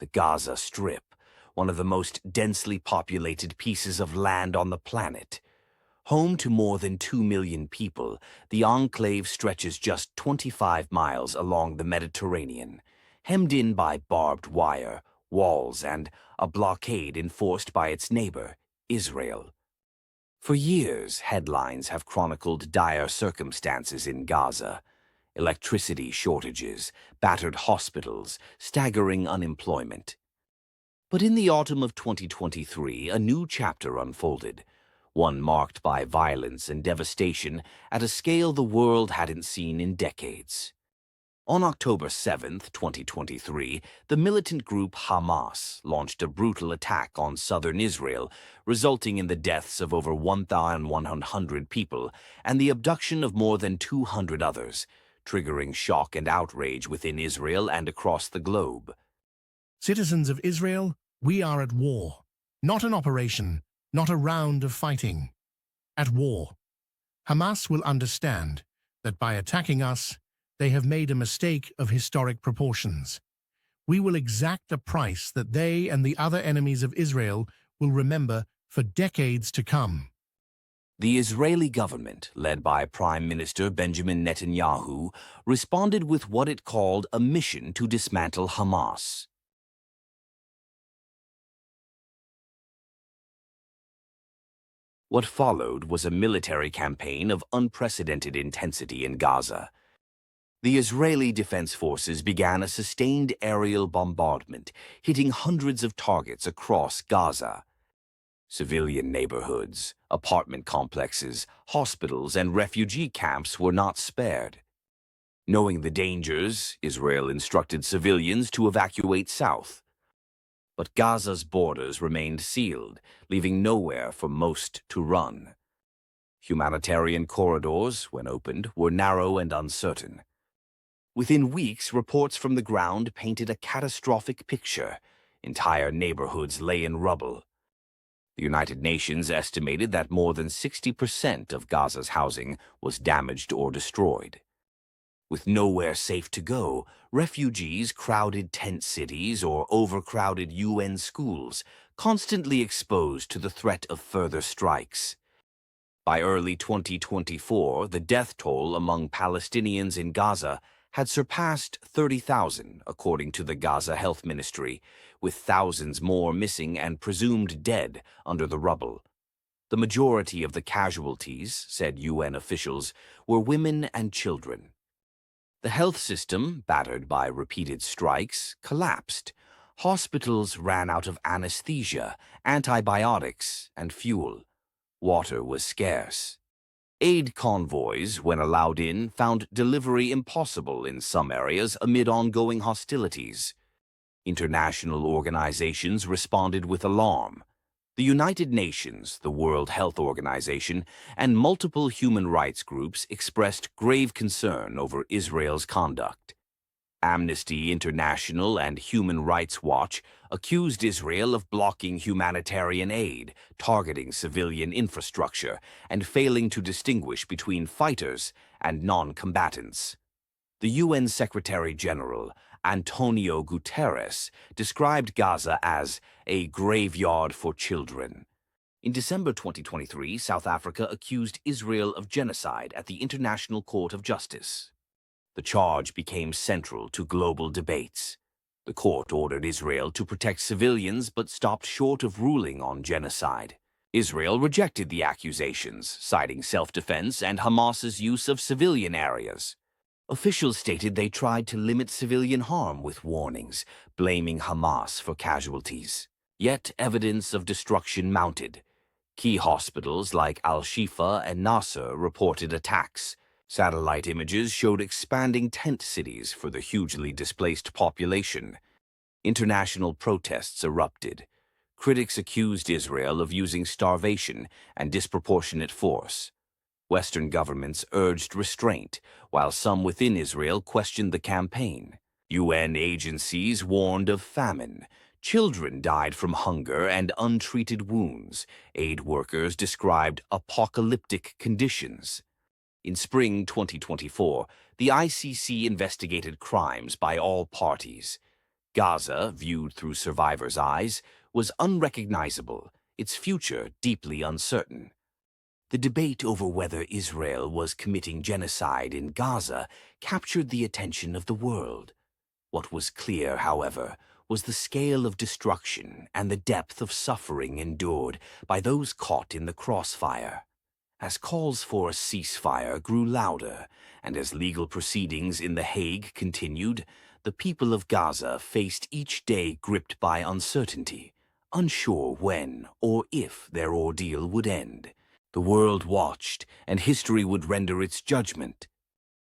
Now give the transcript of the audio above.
The Gaza Strip, one of the most densely populated pieces of land on the planet. Home to more than 2 million people, the enclave stretches just 25 miles along the Mediterranean, hemmed in by barbed wire, walls, and a blockade enforced by its neighbor, Israel. For years, headlines have chronicled dire circumstances in Gaza: electricity shortages, battered hospitals, staggering unemployment. But in the autumn of 2023, a new chapter unfolded, one marked by violence and devastation at a scale the world hadn't seen in decades. On October 7, 2023, the militant group Hamas launched a brutal attack on southern Israel, resulting in the deaths of over 1,100 people and the abduction of more than 200 others, triggering shock and outrage within Israel and across the globe. Citizens of Israel, we are at war. Not an operation, not a round of fighting. At war. Hamas will understand that by attacking us, they have made a mistake of historic proportions. We will exact a price that they and the other enemies of Israel will remember for decades to come. The Israeli government, led by Prime Minister Benjamin Netanyahu, responded with what it called a mission to dismantle Hamas. What followed was a military campaign of unprecedented intensity in Gaza. The Israeli Defense Forces began a sustained aerial bombardment, hitting hundreds of targets across Gaza. Civilian neighborhoods, apartment complexes, hospitals, and refugee camps were not spared. Knowing the dangers, Israel instructed civilians to evacuate south. But Gaza's borders remained sealed, leaving nowhere for most to run. Humanitarian corridors, when opened, were narrow and uncertain. Within weeks, reports from the ground painted a catastrophic picture. Entire neighborhoods lay in rubble. The United Nations estimated that more than 60% of Gaza's housing was damaged or destroyed. With nowhere safe to go, refugees crowded tent cities or overcrowded UN schools, constantly exposed to the threat of further strikes. By early 2024, the death toll among Palestinians in Gaza had surpassed 30,000, according to the Gaza Health Ministry, with thousands more missing and presumed dead under the rubble. The majority of the casualties, said UN officials, were women and children. The health system, battered by repeated strikes, collapsed. Hospitals ran out of anesthesia, antibiotics, and fuel. Water was scarce. Aid convoys, when allowed in, found delivery impossible in some areas amid ongoing hostilities. International organizations responded with alarm. The United Nations, the World Health Organization, and multiple human rights groups expressed grave concern over Israel's conduct. Amnesty International and Human Rights Watch accused Israel of blocking humanitarian aid, targeting civilian infrastructure, and failing to distinguish between fighters and non-combatants. The UN Secretary-General, Antonio Guterres, described Gaza as a graveyard for children. In December 2023, South Africa accused Israel of genocide at the International Court of Justice. The charge became central to global debates. The court ordered Israel to protect civilians but stopped short of ruling on genocide. Israel rejected the accusations, citing self-defense and Hamas's use of civilian areas. Officials stated they tried to limit civilian harm with warnings, blaming Hamas for casualties. Yet evidence of destruction mounted. Key hospitals like Al-Shifa and Nasser reported attacks. Satellite images showed expanding tent cities for the hugely displaced population. International protests erupted. Critics accused Israel of using starvation and disproportionate force. Western governments urged restraint, while some within Israel questioned the campaign. UN agencies warned of famine. Children died from hunger and untreated wounds. Aid workers described apocalyptic conditions. In spring 2024, the ICC investigated crimes by all parties. Gaza, viewed through survivors' eyes, was unrecognizable, its future deeply uncertain. The debate over whether Israel was committing genocide in Gaza captured the attention of the world. What was clear, however, was the scale of destruction and the depth of suffering endured by those caught in the crossfire. As calls for a ceasefire grew louder, and as legal proceedings in The Hague continued, the people of Gaza faced each day gripped by uncertainty, unsure when or if their ordeal would end. The world watched, and history would render its judgment.